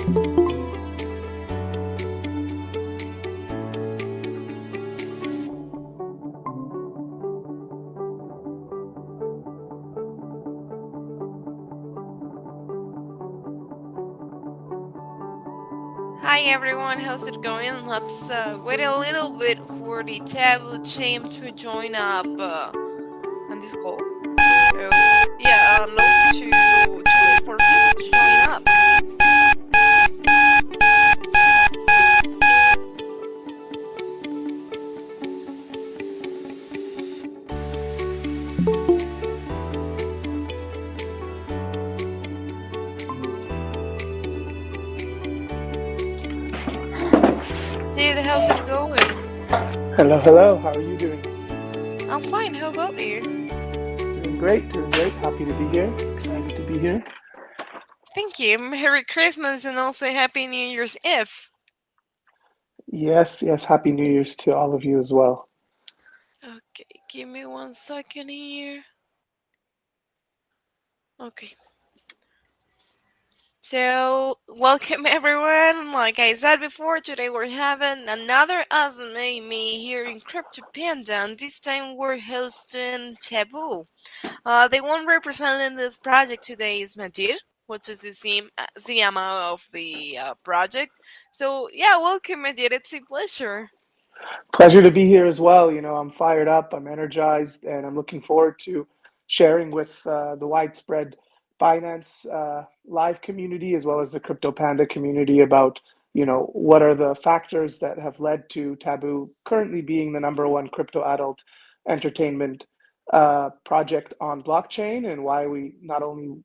Hi everyone, how's it going? Let's wait a little bit for the Taboo team to join up on this call. So yeah, and also to wait for people to join up. Dude, how's it going? Hello, hello. How are you doing? I'm fine. How about you? Doing great, doing great. Happy to be here. Excited to be here. Thank you. Merry Christmas and also Happy New Year's Eve. Yes, yes. Happy New Year's to all of you as well. Okay, give me 1 second here. Okay. So, welcome everyone. Like I said before, today we're having another awesome me here in Crypto Panda, and this time we're hosting Taboo. The one representing this project today is Majid, which is the CMO of the project. So, yeah, welcome Majid. It's a pleasure. Pleasure to be here as well. I'm fired up, I'm energized, and I'm looking forward to sharing with the widespread Binance live community as well as the Crypto Panda community about, what are the factors that have led to Taboo currently being the number one crypto adult entertainment project on blockchain, and why we not only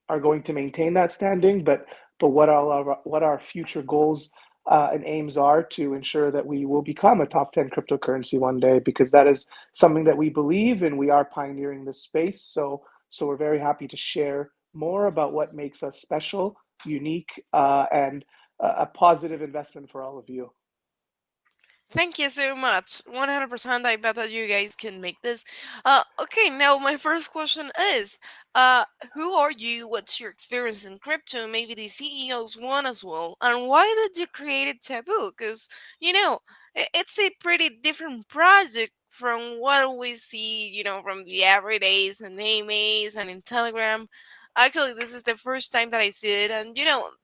are going to maintain that standing, but what our future goals and aims are to ensure that we will become a top 10 cryptocurrency one day, because that is something that we believe, and we are pioneering this space. So we're very happy to share more about what makes us special, unique, and a positive investment for all of you. Thank you so much. 100% I bet that you guys can make this. Okay, now my first question is uh, who are you? What's your experience in crypto? Maybe the CEO's one as well. And why did you create a Taboo? Because, it's a pretty different project from what we see, from the everydays and AMAs and in Telegram. Actually, this is the first time that I see it. And,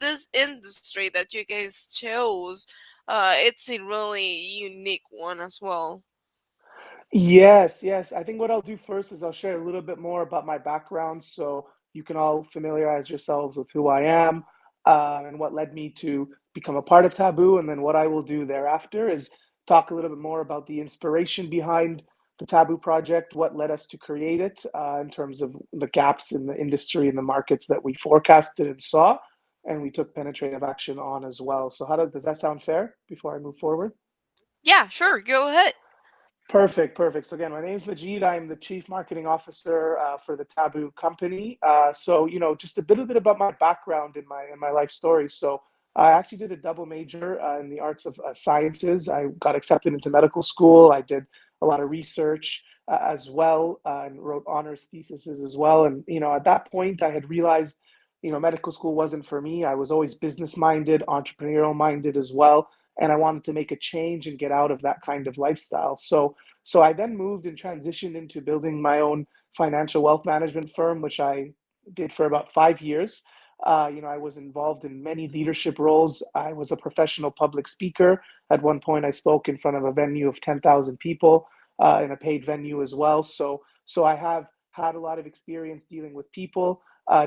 this industry that you guys chose it's a really unique one as well. Yes, yes. I think what I'll do first is I'll share a little bit more about my background so you can all familiarize yourselves with who I am, and what led me to become a part of Taboo. And then what I will do thereafter is talk a little bit more about the inspiration behind the Taboo project, what led us to create it, in terms of the gaps in the industry and the markets that we forecasted and saw, and we took penetrative action on as well. So does that sound fair before I move forward? Yeah, sure, go ahead. Perfect, perfect. So again, my name is Majid. I'm the chief marketing officer for the Taboo company. So just a bit about my background in my life story. So I actually did a double major in the arts of sciences. I got accepted into medical school. I did a lot of research as well, and wrote honors theses as well. And at that point, I had realized medical school wasn't for me. I was always business minded, entrepreneurial minded as well, and I wanted to make a change and get out of that kind of lifestyle. So I then moved and transitioned into building my own financial wealth management firm, which I did for about 5 years. I was involved in many leadership roles. I was a professional public speaker. At one point, I spoke in front of a venue of 10,000 people, in a paid venue as well. So I have had a lot of experience dealing with people,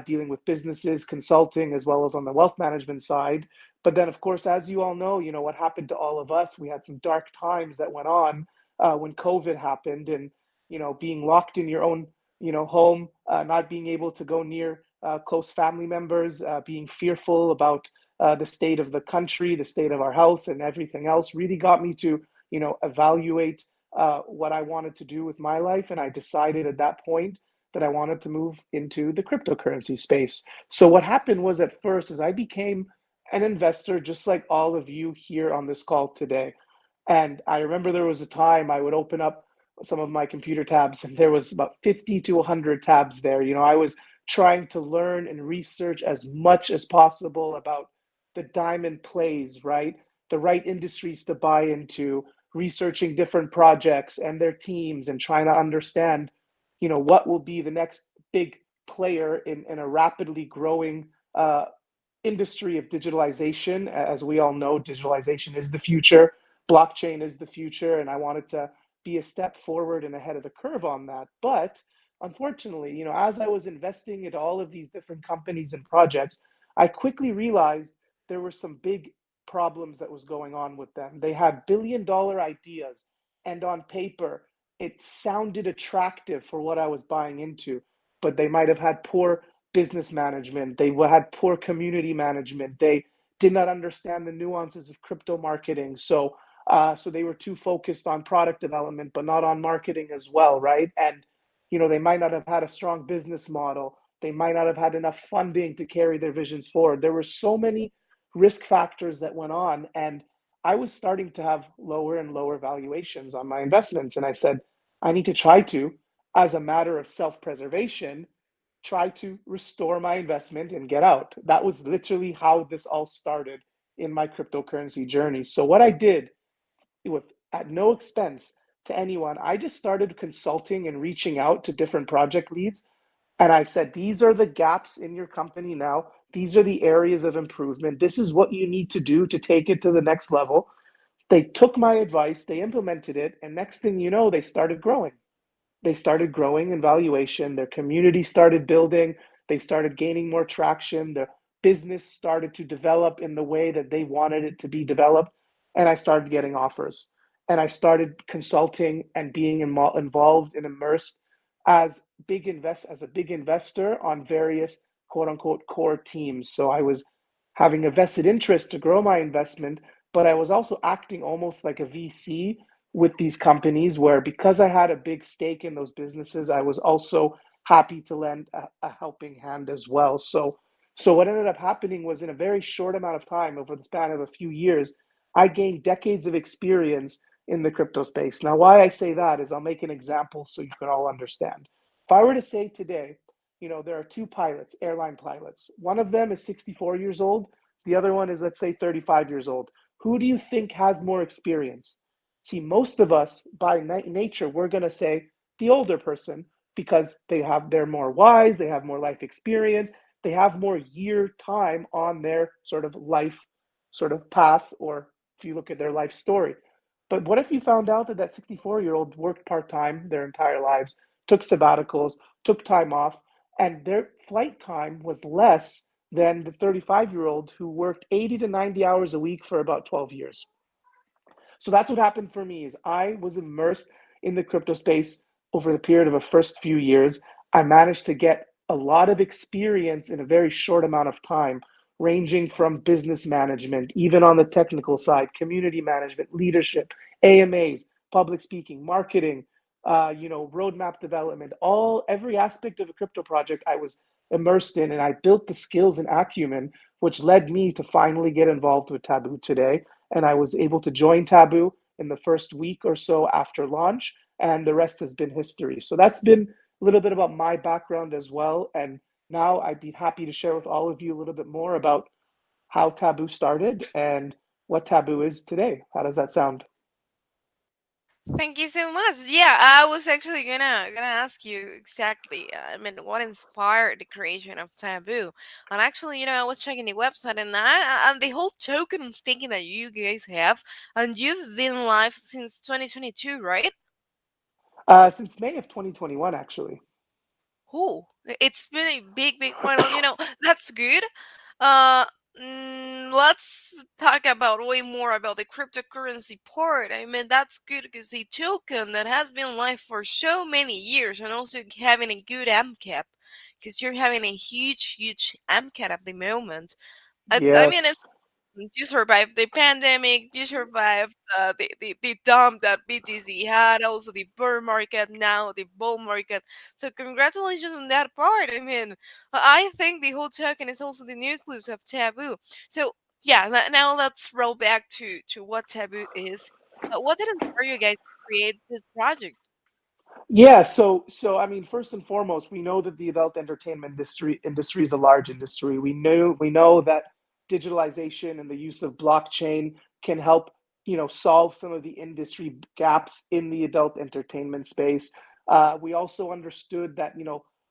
dealing with businesses, consulting, as well as on the wealth management side. But then, of course, as you all know, what happened to all of us, we had some dark times that went on when COVID happened, and being locked in your own home, not being able to go near close family members, being fearful about the state of the country, the state of our health, and everything else, really got me to evaluate what I wanted to do with my life, and I decided at that point that I wanted to move into the cryptocurrency space. So what happened was, at first, is I became an investor just like all of you here on this call today. And I remember there was a time I would open up some of my computer tabs, and there was about 50 to 100 tabs there. I was trying to learn and research as much as possible about the diamond plays, right? The right industries to buy into, researching different projects and their teams and trying to understand, what will be the next big player in a rapidly growing industry of digitalization. As we all know, digitalization is the future, blockchain is the future, and I wanted to be a step forward and ahead of the curve on that. But unfortunately, as I was investing in all of these different companies and projects, I quickly realized there were some big problems that was going on with them. They had billion-dollar ideas, and on paper, it sounded attractive for what I was buying into, but they might have had poor business management. They had poor community management. They did not understand the nuances of crypto marketing. So they were too focused on product development, but not on marketing as well, right? And they might not have had a strong business model. They might not have had enough funding to carry their visions forward. There were so many risk factors that went on, and I was starting to have lower and lower valuations on my investments. And I said, I need to try to, as a matter of self-preservation, try to restore my investment and get out. That was literally how this all started in my cryptocurrency journey. So what I did, with at no expense to anyone, I just started consulting and reaching out to different project leads. And I said, these are the gaps in your company now. These are the areas of improvement. This is what you need to do to take it to the next level. They took my advice, they implemented it, and next thing you know, they started growing in valuation. Their community started building. They started gaining more traction. Their business started to develop in the way that they wanted it to be developed. And I started getting offers. And I started consulting and being involved and immersed as a big investor on various quote unquote core teams. So I was having a vested interest to grow my investment, but I was also acting almost like a VC with these companies, where because I had a big stake in those businesses, I was also happy to lend a helping hand as well. So what ended up happening was, in a very short amount of time, over the span of a few years, I gained decades of experience in the crypto space. Now, why I say that is, I'll make an example so you can all understand. If I were to say today, there are two pilots, airline pilots. One of them is 64 years old. The other one is, let's say, 35 years old. Who do you think has more experience? See, most of us, by nature, we're going to say the older person, because they're more wise, they have more life experience, they have more year time on their sort of life sort of path, or if you look at their life story. But what if you found out that 64-year-old worked part-time their entire lives, took sabbaticals, took time off, and their flight time was less than the 35-year-old who worked 80 to 90 hours a week for about 12 years? So that's what happened for me. Is I was immersed in the crypto space over the period of the first few years. I managed to get a lot of experience in a very short amount of time, ranging from business management, even on the technical side, community management, leadership, AMAs, public speaking, marketing, roadmap development, every aspect of a crypto project I was immersed in, and I built the skills and acumen, which led me to finally get involved with Taboo today. And I was able to join Taboo in the first week or so after launch, and the rest has been history. So that's been a little bit about my background as well. And now I'd be happy to share with all of you a little bit more about how Taboo started and what Taboo is today. How does that sound? Thank you so much. Yeah, I was actually gonna ask you exactly. I mean, what inspired the creation of Taboo? And actually, I was checking the website, and the whole token and staking that you guys have, and you've been live since 2022, right? Since May of 2021, actually. Oh, it's been a big, big while. That's good. Uh, let's talk about way more about the cryptocurrency part. I mean, that's good because a token that has been live for so many years, and also having a good MCAP, because you're having a huge, huge MCAP at the moment. I mean, Yes. you survived the pandemic. You survived the dump that BTC had. Also the bear market. Now the bull market. So congratulations on that part. I mean, I think the whole token is also the nucleus of Taboo. So yeah. Now let's roll back to what Taboo is. What did inspire you guys to create this project? Yeah, so I mean, first and foremost, we know that the adult entertainment industry is a large industry. We know that digitalization and the use of blockchain can help, solve some of the industry gaps in the adult entertainment space. We also understood that,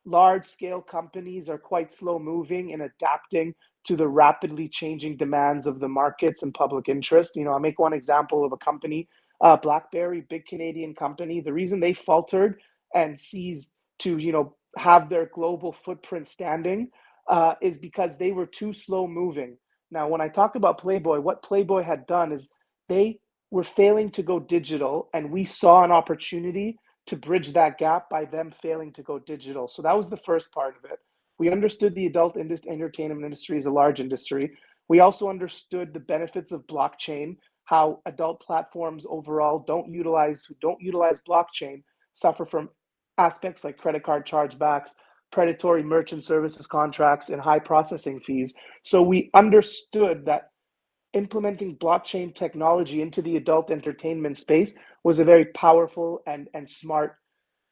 large scale companies are quite slow moving in adapting to the rapidly changing demands of the markets and public interest. I'll make one example of a company, BlackBerry, big Canadian company. The reason they faltered and ceased to, have their global footprint standing is because they were too slow moving. Now, when I talk about Playboy, what Playboy had done is they were failing to go digital, and we saw an opportunity to bridge that gap by them failing to go digital. So that was the first part of it. We understood the adult entertainment industry is a large industry. We also understood the benefits of blockchain, how adult platforms overall who don't utilize blockchain suffer from aspects like credit card chargebacks, predatory merchant services contracts, and high processing fees. So we understood that implementing blockchain technology into the adult entertainment space was a very powerful and smart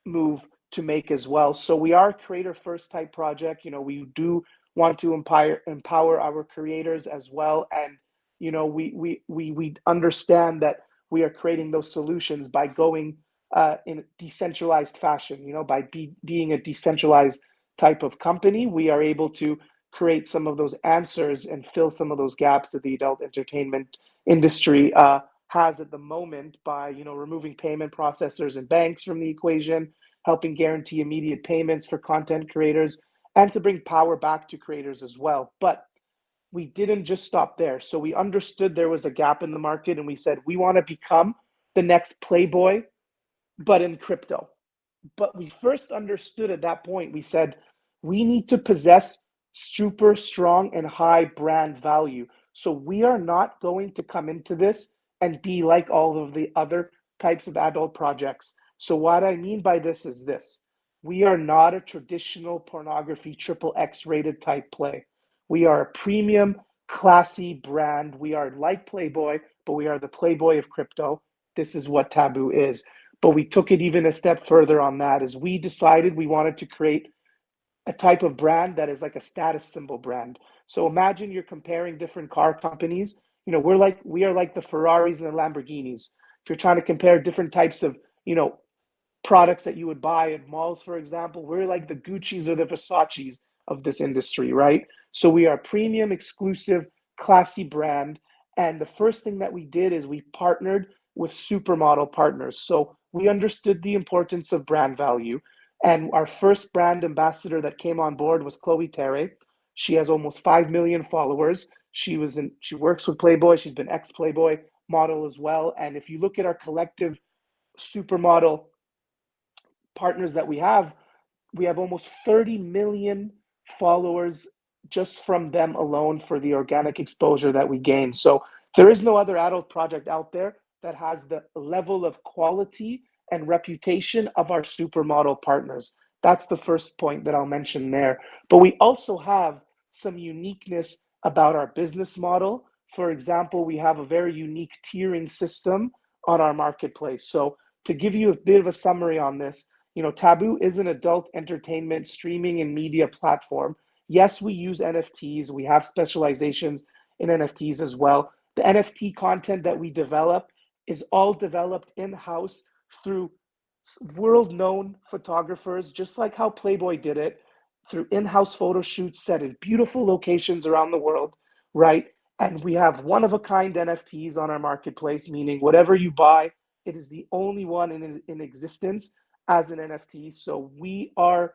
move to make as well. So we are a creator first type project. We do want to empower our creators as well. And, we understand that we are creating those solutions by going in a decentralized fashion, by being a decentralized type of company. We are able to create some of those answers and fill some of those gaps that the adult entertainment industry has at the moment by removing payment processors and banks from the equation, helping guarantee immediate payments for content creators, and to bring power back to creators as well. But we didn't just stop there. So we understood there was a gap in the market, and we said we want to become the next Playboy, but in crypto. But we first understood at that point, we said we need to possess super strong and high brand value. So we are not going to come into this and be like all of the other types of adult projects. So what I mean by this is this: we are not a traditional pornography triple X rated type play. We are a premium, classy brand. We are like Playboy, but we are the Playboy of crypto. This is what Taboo is. But we took it even a step further on that, as we decided we wanted to create a type of brand that is like a status symbol brand. So imagine you're comparing different car companies. We are like the Ferraris and the Lamborghinis. If you're trying to compare different types of, products that you would buy at malls, for example, we're like the Gucci's or the Versace's of this industry, right? So we are a premium, exclusive, classy brand. And the first thing that we did is we partnered with supermodel partners. So we understood the importance of brand value. And our first brand ambassador that came on board was Chloe Terre. She has almost 5 million followers. She works with Playboy. She's been ex-Playboy model as well. And if you look at our collective supermodel partners that we have almost 30 million followers just from them alone for the organic exposure that we gain. So there is no other adult project out there that has the level of quality and reputation of our supermodel partners. That's the first point that I'll mention there. But we also have some uniqueness about our business model. For example, we have a very unique tiering system on our marketplace. So to give you a bit of a summary on this, Taboo is an adult entertainment streaming and media platform. Yes, we use NFTs. We have specializations in NFTs as well. The NFT content that we develop is all developed in-house through world-known photographers, just like how Playboy did it, through in-house photo shoots set in beautiful locations around the world, right? And we have one-of-a-kind NFTs on our marketplace, meaning whatever you buy, it is the only one in existence as an NFT. So we are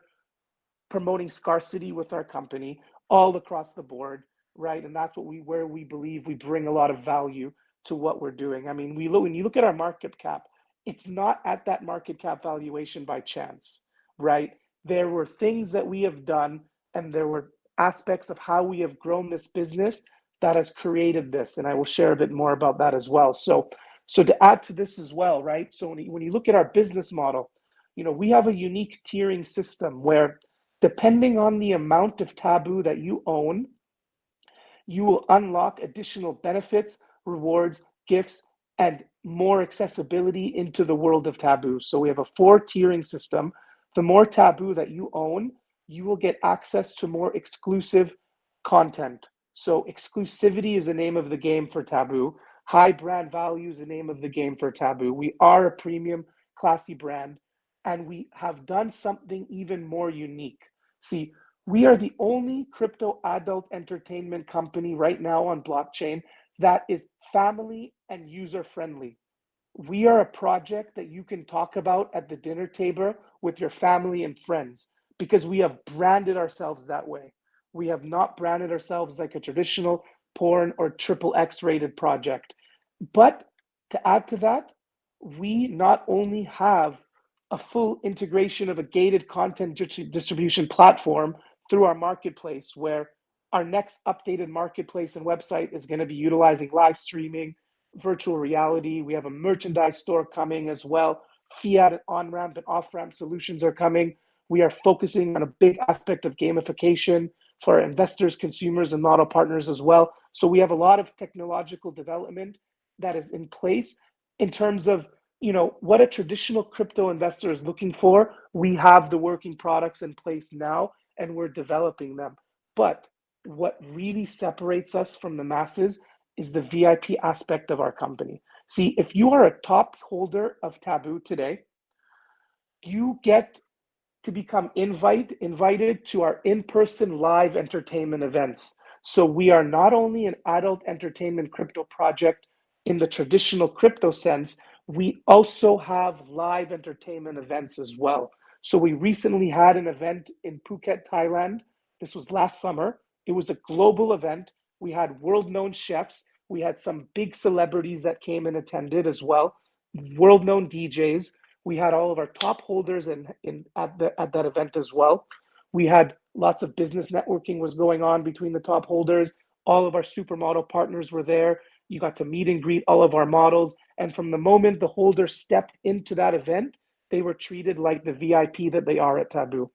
promoting scarcity with our company all across the board, right? And that's where we believe we bring a lot of value to what we're doing. I mean, when you look at our market cap, it's not at that market cap valuation by chance, right? There were things that we have done, and there were aspects of how we have grown this business that has created this. And I will share a bit more about that as well. So to add to this as well, right? So when you look at our business model, we have a unique tiering system where, depending on the amount of Taboo that you own, you will unlock additional benefits, rewards, gifts, and more accessibility into the world of Taboo. So we have a 4 tiering system. The more Taboo that you own, you will get access to more exclusive content. So exclusivity is the name of the game for Taboo. High brand value is the name of the game for Taboo. We are a premium, classy brand, and we have done something even more unique. See, we are the only crypto adult entertainment company right now on blockchain that is family and user friendly. We are a project that you can talk about at the dinner table with your family and friends because we have branded ourselves that way. We have not branded ourselves like a traditional porn or triple X rated project. But to add to that, we not only have a full integration of a gated content distribution platform through our marketplace, where our next updated marketplace and website is going to be utilizing live streaming, virtual reality. We have a merchandise store coming as well. Fiat on ramp and off ramp solutions are coming. We are focusing on a big aspect of gamification for our investors, consumers, and model partners as well. So we have a lot of technological development that is in place in terms of what a traditional crypto investor is looking for. We have the working products in place now, and we're developing them. But what really separates us from the masses is the VIP aspect of our company. See, if you are a top holder of Taboo today, you get to become invited to our in-person live entertainment events. So we are not only an adult entertainment crypto project in the traditional crypto sense, we also have live entertainment events as well. So we recently had an event in Phuket, Thailand. This was last summer. It was a global event. We had world-known chefs. We had some big celebrities that came and attended as well, world-known DJs. We had all of our top holders at that event as well. We had lots of business networking was going on between the top holders. All of our supermodel partners were there. You got to meet and greet all of our models. And from the moment the holders stepped into that event, they were treated like the VIP that they are at Taboo.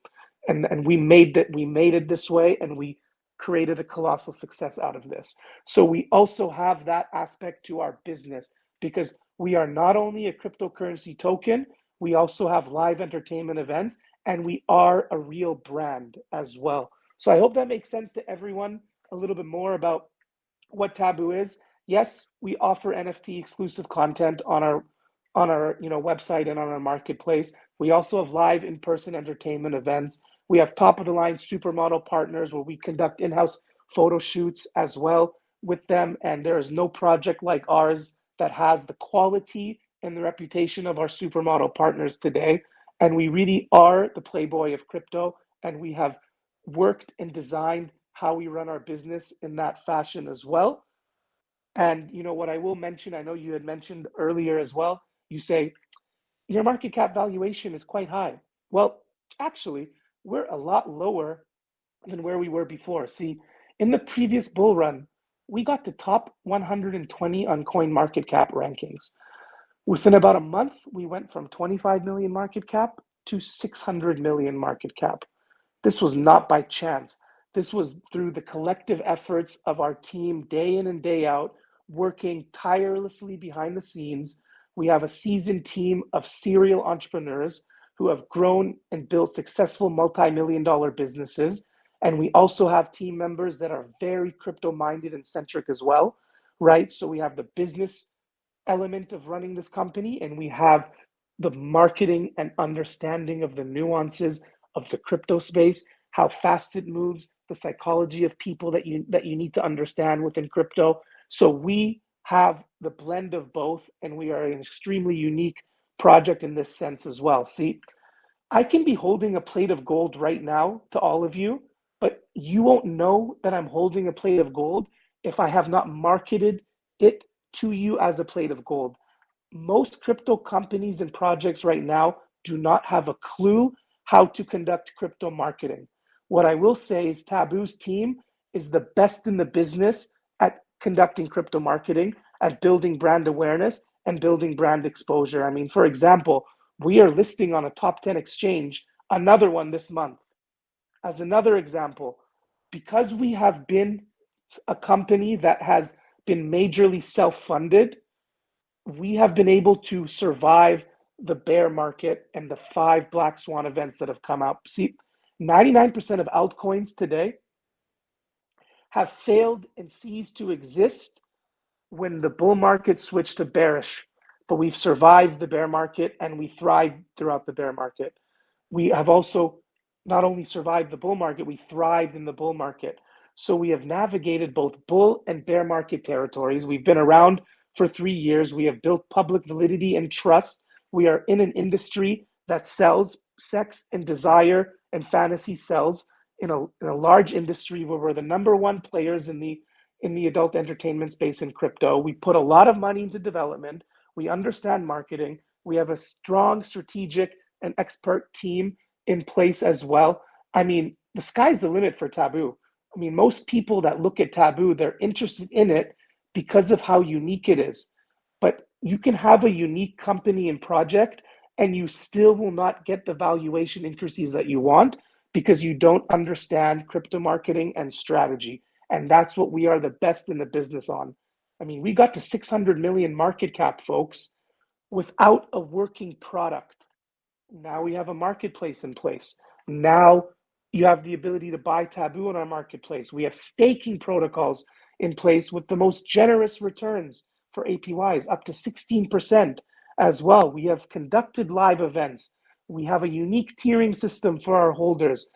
And we made it this way, and we created a colossal success out of this. So we also have that aspect to our business because we are not only a cryptocurrency token, we also have live entertainment events, and we are a real brand as well. So I hope that makes sense to everyone a little bit more about what Taboo is. Yes, we offer NFT exclusive content on our website and on our marketplace. We also have live in-person entertainment events. We have top of the line supermodel partners where we conduct in-house photo shoots as well with them, and there is no project like ours that has the quality and the reputation of our supermodel partners today. And we really are the Playboy of crypto, and we have worked and designed how we run our business in that fashion as well. And what I will mention, I know you had mentioned earlier as well, you say your market cap valuation is quite high. Well, actually, we're a lot lower than where we were before. See, in the previous bull run, we got to top 120 on coin market cap rankings. Within about a month, we went from 25 million market cap to 600 million market cap. This was not by chance. This was through the collective efforts of our team day in and day out, working tirelessly behind the scenes. We have a seasoned team of serial entrepreneurs who have grown and built successful multi-million dollar businesses. And we also have team members that are very crypto minded and centric as well, right? So we have the business element of running this company, and we have the marketing and understanding of the nuances of the crypto space, how fast it moves, the psychology of people that you need to understand within crypto. So we have the blend of both, and we are an extremely unique project in this sense as well. See, I can be holding a plate of gold right now to all of you, but you won't know that I'm holding a plate of gold if I have not marketed it to you as a plate of gold. Most crypto companies and projects right now do not have a clue how to conduct crypto marketing. What I will say is Taboo's team is the best in the business at conducting crypto marketing, at building brand awareness and building brand exposure. I mean, for example, we are listing on a top 10 exchange, another one this month. As another example, because we have been a company that has been majorly self funded, we have been able to survive the bear market and the 5 black swan events that have come out. See, 99% of altcoins today have failed and ceased to exist when the bull market switched to bearish, but we've survived the bear market and we thrived throughout the bear market. We have also not only survived the bull market, we thrived in the bull market. So we have navigated both bull and bear market territories. We've been around for 3 years. We have built public validity and trust. We are in an industry that sells sex and desire and fantasy sells in a large industry where we're the number one players in the adult entertainment space in crypto. We put a lot of money into development. We understand marketing. We have a strong strategic and expert team in place as well. I mean, the sky's the limit for Taboo. I mean, most people that look at Taboo, they're interested in it because of how unique it is. But you can have a unique company and project, and you still will not get the valuation increases that you want because you don't understand crypto marketing and strategy. And that's what we are the best in the business on. I mean, we got to 600 million market cap, folks, without a working product. Now we have a marketplace in place. Now you have the ability to buy Taboo in our marketplace. We have staking protocols in place with the most generous returns for APYs, up to 16% as well. We have conducted live events. We have a unique tiering system for our holders.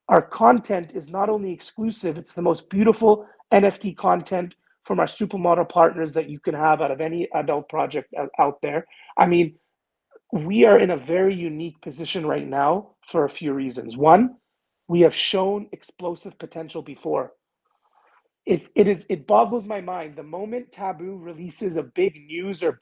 Our content is not only exclusive, it's the most beautiful NFT content from our supermodel partners that you can have out of any adult project out there. I mean, we are in a very unique position right now for a few reasons. One, we have shown explosive potential before. It boggles my mind. The moment Taboo releases a big news or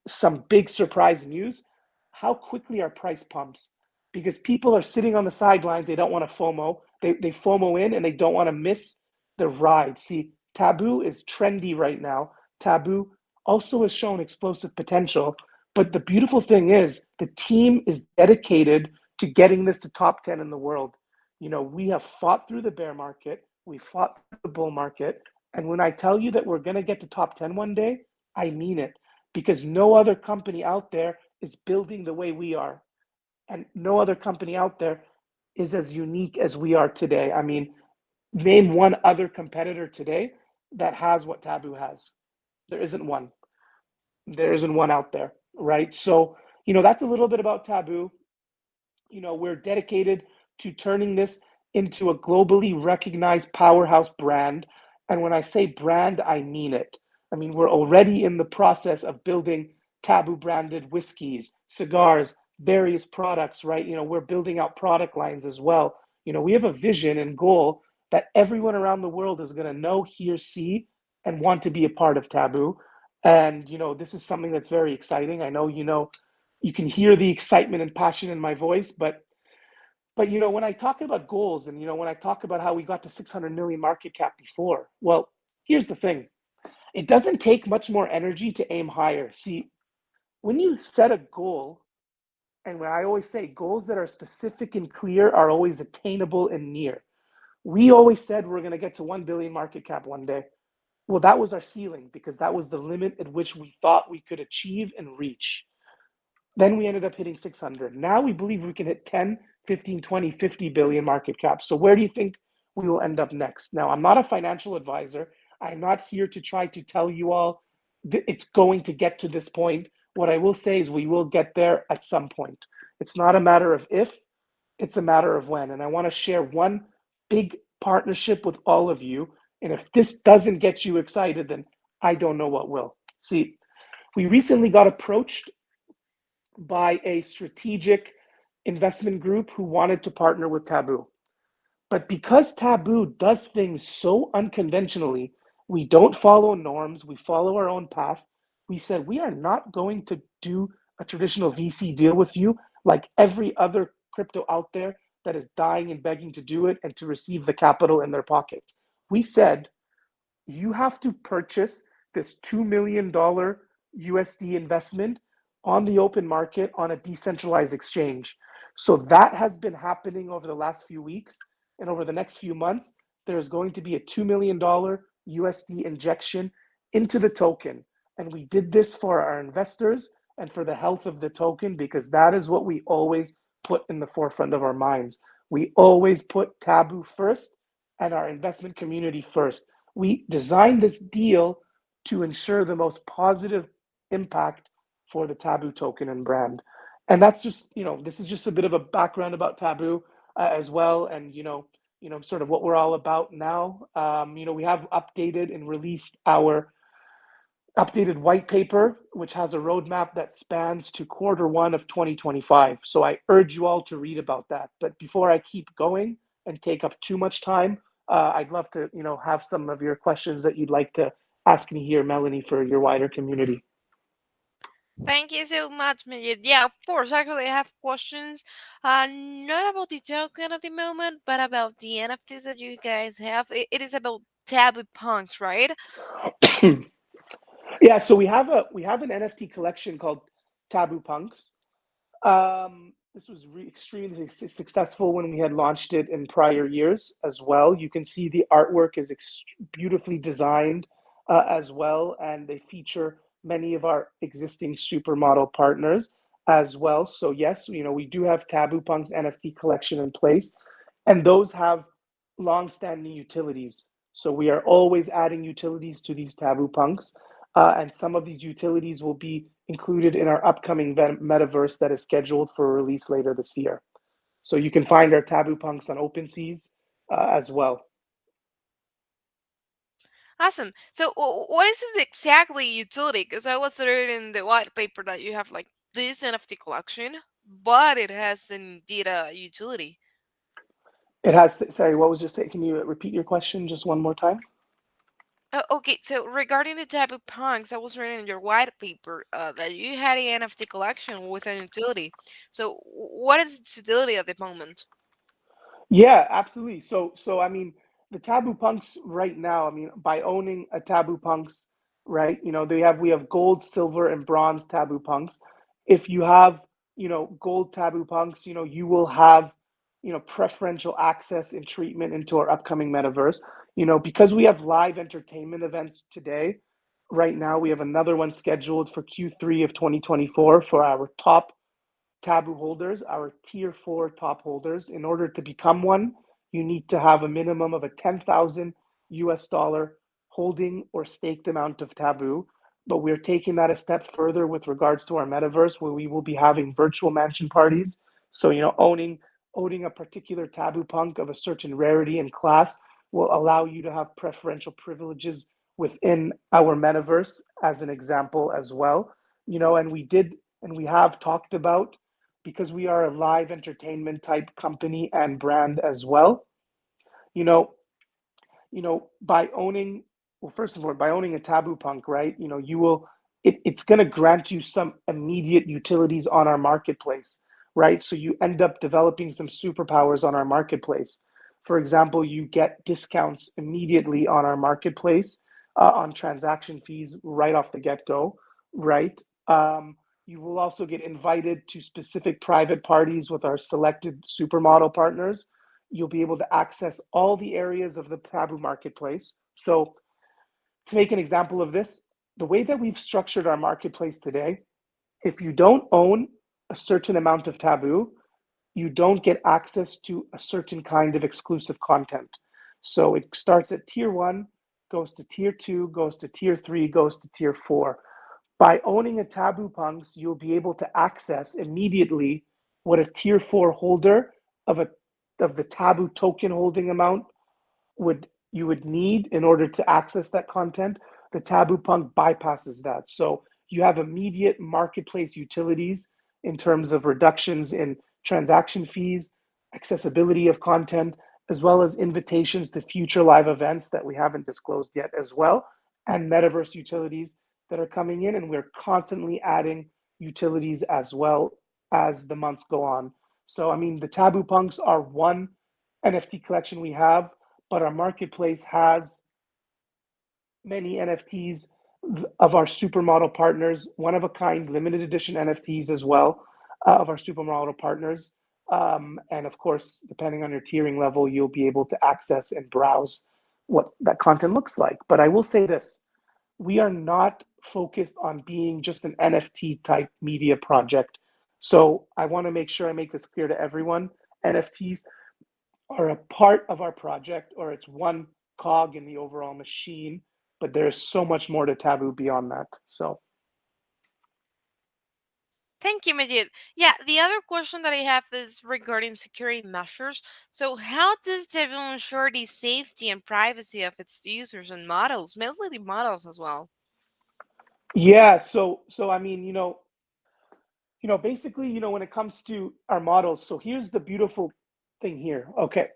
some big surprise news, how quickly our price pumps. Because people are sitting on the sidelines, they don't want to FOMO. They FOMO in and they don't want to miss the ride. See, Taboo is trendy right now. Taboo also has shown explosive potential. But the beautiful thing is the team is dedicated to getting this to top 10 in the world. You know, we have fought through the bear market, we fought through the bull market. And when I tell you that we're going to get to top 10 one day, I mean it, because no other company out there is building the way we are. And no other company out there is as unique as we are today. I mean, name one other competitor today that has what Taboo has. There isn't one. There isn't one out there, right? So, that's a little bit about Taboo. We're dedicated to turning this into a globally recognized powerhouse brand. And when I say brand, I mean it. I mean, we're already in the process of building Taboo branded whiskeys, cigars, various products, right? We're building out product lines as well. We have a vision and goal that everyone around the world is going to know, hear, see, and want to be a part of Taboo. And, this is something that's very exciting. I know, you can hear the excitement and passion in my voice, but when I talk about goals and, when I talk about how we got to 600 million market cap before, well, here's the thing. It doesn't take much more energy to aim higher. See, when you set a goal, and when I always say goals that are specific and clear are always attainable and near. We always said we're going to get to 1 billion market cap one day. Well, that was our ceiling because that was the limit at which we thought we could achieve and reach. Then we ended up hitting 600. Now we believe we can hit 10, 15, 20, 50 billion market cap. So where do you think we will end up next? Now, I'm not a financial advisor. I'm not here to try to tell you all it's going to get to this point. What I will say is we will get there at some point. It's not a matter of if, it's a matter of when. And I want to share one big partnership with all of you. And if this doesn't get you excited, then I don't know what will. See, we recently got approached by a strategic investment group who wanted to partner with Taboo. But because Taboo does things so unconventionally, we don't follow norms, we follow our own path. We said, we are not going to do a traditional VC deal with you like every other crypto out there that is dying and begging to do it and to receive the capital in their pockets. We said, you have to purchase this $2 million USD investment on the open market on a decentralized exchange. So that has been happening over the last few weeks. And over the next few months, there's going to be a $2 million USD injection into the token. And we did this for our investors and for the health of the token, because that is what we always put in the forefront of our minds. We always put Taboo first and our investment community first. We designed this deal to ensure the most positive impact for the Taboo token and brand. And that's just, this is just a bit of a background about Taboo as well. And, sort of what we're all about now. We have updated and released our updated white paper, which has a roadmap that spans to Q1 of 2025. So I urge you all to read about that. But before I keep going and take up too much time, I'd love to, have some of your questions that you'd like to ask me here, Melanie, for your wider community. Thank you so much, Majid. Yeah, of course. Actually, I have questions, not about the token at the moment, but about the NFTs that you guys have. It is about Taboo Punks, right? Yeah, so we have an NFT collection called Taboo Punks. This was extremely successful when we had launched it in prior years as well. You can see the artwork is beautifully designed as well, and they feature many of our existing supermodel partners as well. So yes, we do have Taboo Punk's NFT collection in place, and those have long-standing utilities. So we are always adding utilities to these Taboo Punks, and some of these utilities will be included in our upcoming metaverse that is scheduled for release later this year. So you can find our Taboo Punks on OpenSeas as well. Awesome. So, what is this exactly utility? Because I was reading in the white paper that you have like this NFT collection, but it has indeed a utility. It has, sorry, what was your say? Can you repeat your question just one more time? Okay, so regarding the type of punks, I was reading in your white paper that you had an NFT collection with an utility. So, what is its utility at the moment? Yeah, absolutely. So I mean, the Taboo Punks right now, I mean, by owning a Taboo Punks, right? we have gold, silver, and bronze Taboo Punks. If you have, gold Taboo Punks, you will have, preferential access and treatment into our upcoming metaverse. Because we have live entertainment events today, right now we have another one scheduled for Q3 of 2024 for our top Taboo holders, our tier 4 top holders. In order to become one, you need to have a minimum of a 10,000 US dollar holding or staked amount of Taboo. But we're taking that a step further with regards to our metaverse, where we will be having virtual mansion parties. So, owning a particular Taboo Punk of a certain rarity and class will allow you to have preferential privileges within our metaverse, as an example as well. And we have talked about, because we are a live entertainment type company and brand as well. You know, by owning, well, first of all, by owning a Taboo Punk, right? It's going to grant you some immediate utilities on our marketplace, right? So you end up developing some superpowers on our marketplace. For example, you get discounts immediately on our marketplace on transaction fees right off the get go, right? You will also get invited to specific private parties with our selected supermodel partners. You'll be able to access all the areas of the Taboo Marketplace. So, to make an example of this, the way that we've structured our marketplace today, if you don't own a certain amount of Taboo, you don't get access to a certain kind of exclusive content. So it starts at tier 1, goes to tier 2, goes to tier 3, goes to tier 4. By owning a Taboo Punks, you'll be able to access immediately what a tier 4 holder of a of the Taboo token holding amount would need in order to access that content. The Taboo Punk bypasses that. So you have immediate marketplace utilities in terms of reductions in transaction fees, accessibility of content, as well as invitations to future live events that we haven't disclosed yet as well, and metaverse utilities that are coming in. And we're constantly adding utilities as well as the months go on. So, I mean, the Taboo Punks are one NFT collection we have, but our marketplace has many NFTs of our supermodel partners, one of a kind limited edition NFTs as well of our supermodel partners. And of course, depending on your tiering level, you'll be able to access and browse what that content looks like. But I will say this, we are not focused on being just an NFT type media project. So I want to make sure I make this clear to everyone. NFTs are a part of our project, or it's one cog in the overall machine, but there's so much more to Taboo beyond that. So Thank you, Majid. Yeah, the other question that I have is regarding security measures. So, how does Taboo ensure the safety and privacy of its users and models, mostly the models as well? yeah, so I mean, basically, when it comes to our models, so here's the beautiful thing here. Okay.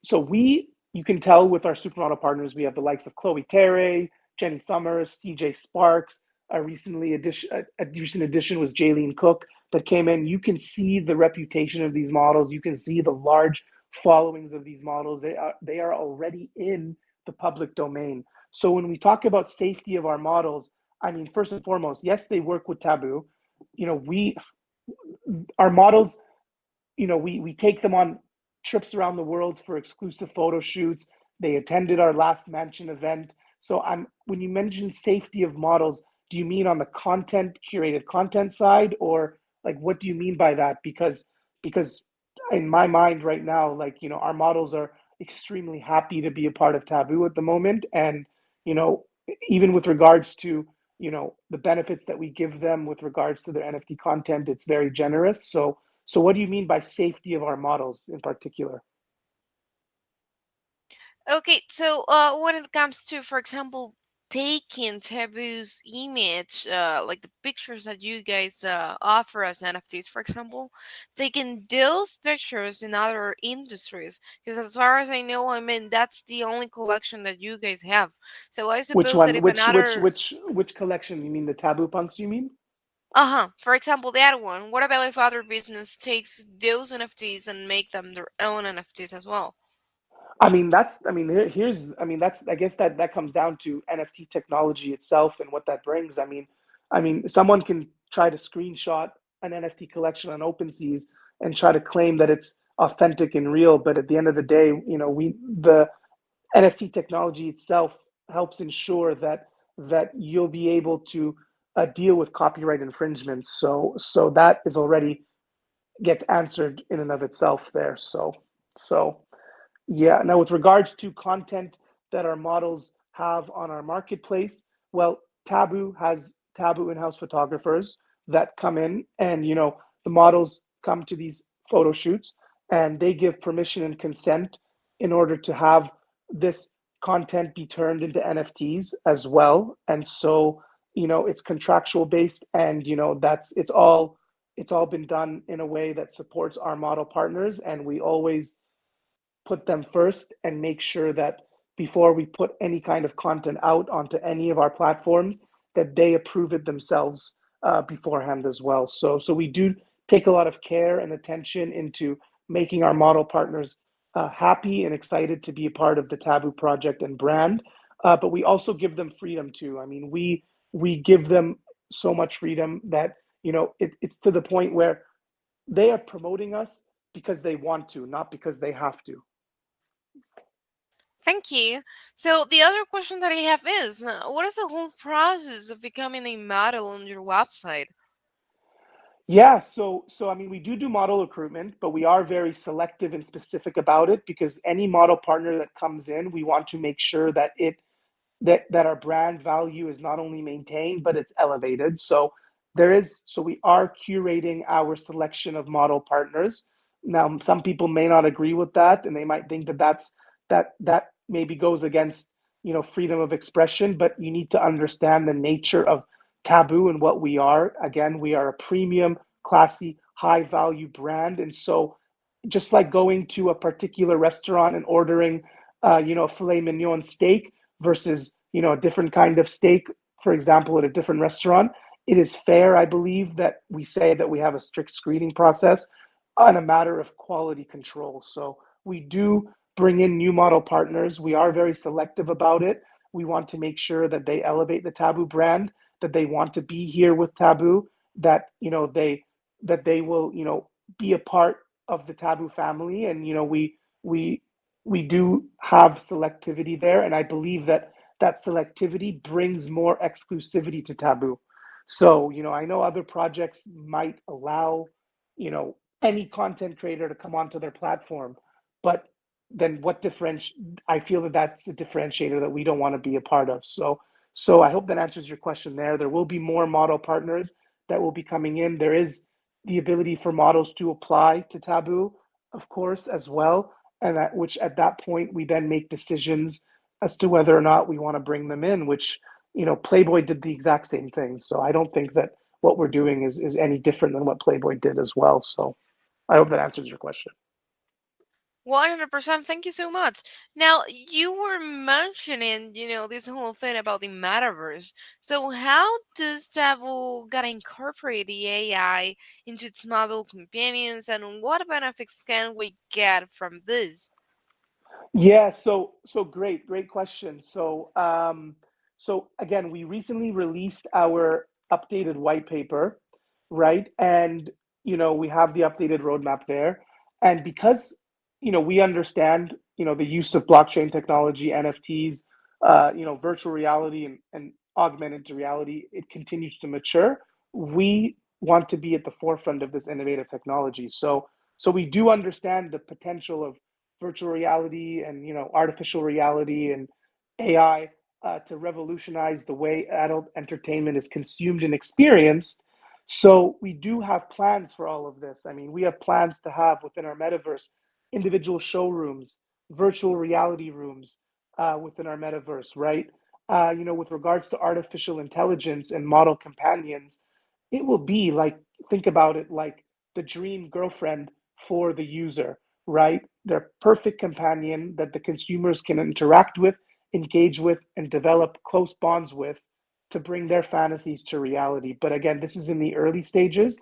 So you can tell with our supermodel partners, we have the likes of Chloe Terre, Jenny Summers, CJ Sparks. A recent addition was Jaylene Cook that came in. You can see the reputation of these models. You can see the large followings of these models. They are already in the public domain. So when we talk about safety of our models, I mean, first and foremost, yes, they work with Taboo. We our models, we take them on trips around the world for exclusive photo shoots. They attended our last mansion event. So when you mention safety of models, do you mean on the curated content side, or like what do you mean by that? Because in my mind right now, like, our models are extremely happy to be a part of Taboo at the moment. And, you know, even with regards to, the benefits that we give them with regards to their NFT content, it's very generous. So what do you mean by safety of our models in particular? Okay, so when it comes to, for example, taking Taboo's image, like the pictures that you guys offer as NFTs, for example, taking those pictures in other industries, because as far as I know, I mean that's the only collection that you guys have. So I Which suppose that one? if another, Which collection? You mean the Taboo Punks, you mean? for example, that one, what about if other business takes those NFTs and make them their own NFTs as well? I guess that comes down to NFT technology itself and what that brings. Someone can try to screenshot an NFT collection on OpenSeas and try to claim that it's authentic and real, but at the end of the day, the NFT technology itself helps ensure that you'll be able to deal with copyright infringements. So that is already gets answered in and of itself there. So yeah. Now, with regards to content that our models have on our marketplace, well, Taboo has Taboo in-house photographers that come in, and the models come to these photo shoots, and they give permission and consent in order to have this content be turned into NFTs as well. And so, it's contractual based, and it's all been done in a way that supports our model partners, and we always put them first and make sure that before we put any kind of content out onto any of our platforms, that they approve it themselves beforehand as well. So we do take a lot of care and attention into making our model partners happy and excited to be a part of the Taboo project and brand. But we also give them freedom too. I mean, we give them so much freedom that it's to the point where they are promoting us because they want to, not because they have to. Thank you. So the other question that I have is, what is the whole process of becoming a model on your website? Yeah, so I mean, we do model recruitment, but we are very selective and specific about it, because any model partner that comes in, we want to make sure that our brand value is not only maintained, but it's elevated. So we are curating our selection of model partners. Now, some people may not agree with that, and they might think that maybe goes against freedom of expression. But you need to understand the nature of Taboo and what we are. Again, we are a premium, classy, high value brand, and so just like going to a particular restaurant and ordering, a filet mignon steak versus a different kind of steak, for example, at a different restaurant, it is fair, I believe, that we say that we have a strict screening process on a matter of quality control. So we do bring in new model partners. We are very selective about it. We want to make sure that they elevate the Taboo brand, that they want to be here with Taboo, that they will be a part of the Taboo family. And we we do have selectivity there, and I believe that selectivity brings more exclusivity to Taboo. So I know other projects might allow any content creator to come onto their platform, but then what differentiate? I feel that that's a differentiator that we don't want to be a part of. So I hope that answers your question there. There will be more model partners that will be coming in. There is the ability for models to apply to Taboo, of course, as well, and that which at that point we then make decisions as to whether or not we want to bring them in. Which Playboy did the exact same thing. So I don't think that what we're doing is any different than what Playboy did as well. So I hope that answers your question. 100%. Thank you so much. Now, you were mentioning, this whole thing about the metaverse. So, how does Travel got incorporate the AI into its model companions, and what benefits can we get from this? Yeah, so great question. So again, we recently released our updated white paper, right? And we have the updated roadmap there. And because we understand the use of blockchain technology, NFTs, virtual reality and augmented reality, it continues to mature. We want to be at the forefront of this innovative technology. So we do understand the potential of virtual reality and artificial reality and AI to revolutionize the way adult entertainment is consumed and experienced. So we do have plans for all of this. I mean, we have plans to have within our metaverse individual showrooms, virtual reality rooms within our metaverse, right? With regards to artificial intelligence and model companions, it will be like, think about it like the dream girlfriend for the user, right? They're perfect companion that the consumers can interact with, engage with, and develop close bonds with to bring their fantasies to reality. But again, this is in the early stages.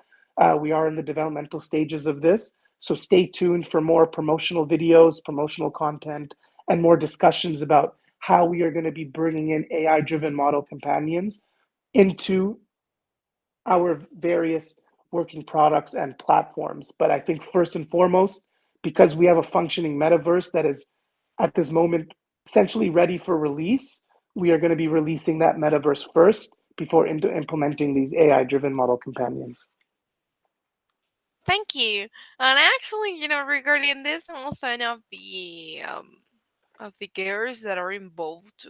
We are in the developmental stages of this. So stay tuned for more promotional videos, promotional content, and more discussions about how we are going to be bringing in AI driven model companions into our various working products and platforms. But I think first and foremost, because we have a functioning metaverse that is at this moment essentially ready for release, we are going to be releasing that metaverse first before implementing these AI driven model companions. Thank you. And actually, regarding this whole thing of the girls that are involved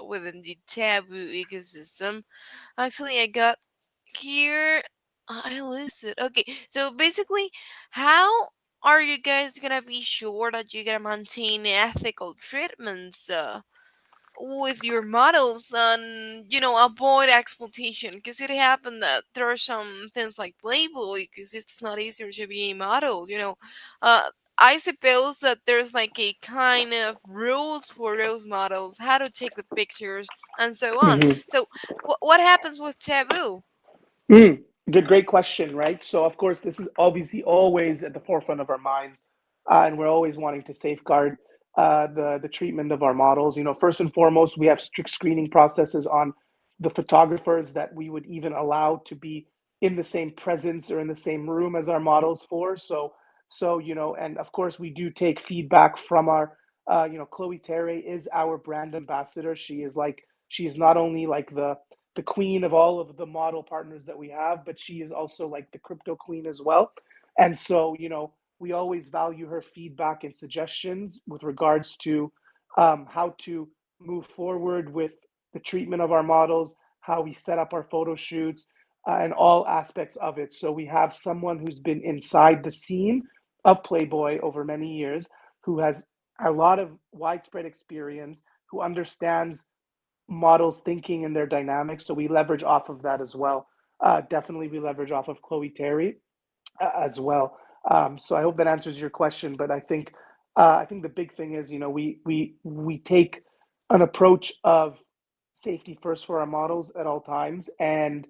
within the taboo ecosystem, actually, I got here. I lose it. Okay, so basically, how are you guys gonna be sure that you're gonna maintain ethical treatments with your models and avoid exploitation? Because it happened that there are some things like Playboy because it's not easier to be a model. Uh, I suppose that there's like a kind of rules for those models, how to take the pictures and so on. Mm-hmm. So, what happens with Taboo? Good, great question, right? So, of course, this is obviously always at the forefront of our minds, and we're always wanting to safeguard the treatment of our models. First and foremost, we have strict screening processes on the photographers that we would even allow to be in the same presence or in the same room as our models for. So, and of course, we do take feedback from our, Chloe Terry is our brand ambassador. She is not only like the queen of all of the model partners that we have, but she is also like the crypto queen as well. And so, we always value her feedback and suggestions with regards to how to move forward with the treatment of our models, how we set up our photo shoots, and all aspects of it. So we have someone who's been inside the scene of Playboy over many years, who has a lot of widespread experience, who understands models thinking and their dynamics. So we leverage off of that as well. Definitely, we leverage off of Chloe Terry as well. So I hope that answers your question. But I think the big thing is, we take an approach of safety first for our models at all times, and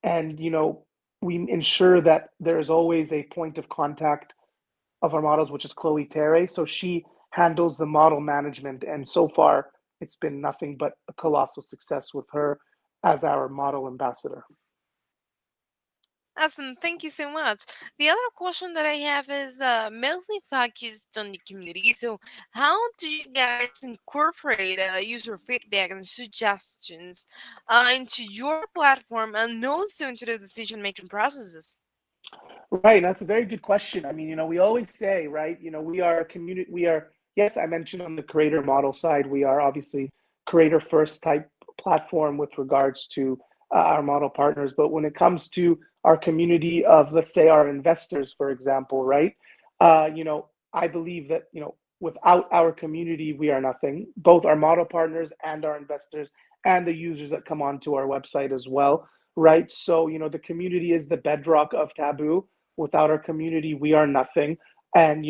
we ensure that there is always a point of contact of our models, which is Chloe Terry. So she handles the model management. And so far, it's been nothing but a colossal success with her as our model ambassador. Awesome, thank you so much. The other question that I have is mostly focused on the community. So, how do you guys incorporate user feedback and suggestions into your platform and also into the decision making processes? Right, that's a very good question. I mean, we always say, right, we are a community, we are, yes, I mentioned on the creator model side, we are obviously creator first type platform with regards to our model partners. But when it comes to our community of, let's say, our investors, for example, right? I believe that, without our community, we are nothing, both our model partners and our investors and the users that come onto our website as well, right? So, the community is the bedrock of Taboo. Without our community, we are nothing. And,